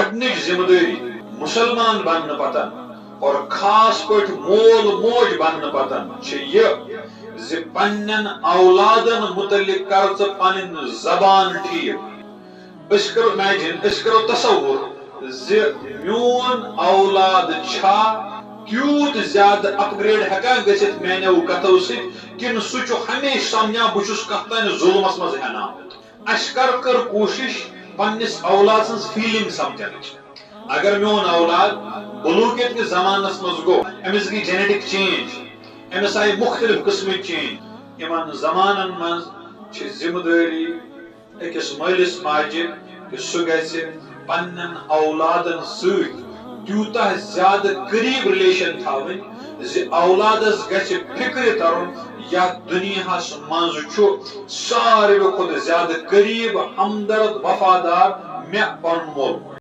گۄڈنِچ ذمہ دٲری مسلمان بننہٕ پتن اور خاص پٲٹھۍ مول موج بننہٕ پتن چھِ یہِ زِ پننٮ۪ن اولادن متعلق کر ژٕ پنٕنۍ زبان ٹھیٖک أسۍ کرو امیجن أسۍ کرو تصور زِ میون اولاد چھا تیوٗت زیادٕ اپ گریڈ ہٮ۪کان گٔژھِتھ میانیو کتھو سۭتۍ کِنہٕ سُہ چھُ ہمیشہِ سمجھان بہٕ چھُس کتھ تانۍ ظُلمس منٛز ہٮ۪نہٕ آمُت اَسہِ کٔر کوٗشش پننِس اولاد سٕنٛز فیٖلِنٛگ سمجھنٕچ اگر میون اولاد بلوٗغیت کِس زمانس منٛز گوٚو أمِس گٔے جینیٹک چینج أمِس آیہِ مُختٔلِف قٕسمٕچ چینج یِمن زمانن منٛز چھِ ذمہٕ دٲری أکِس مٲلِس ماجہِ کہِ سُہ گژھِ پننٮ۪ن اولادن سۭتۍ تیوٗتاہ زیادٕ قریٖب رِلیشن تھاوٕنۍ زِ اولادس گژھِ فِکرِ ترُن یتھ دُنیاہس منٛز چھُ ساروی کھۄتہٕ زیادٕ قریٖب ہمدرد وفادار مےٚ پنُن مول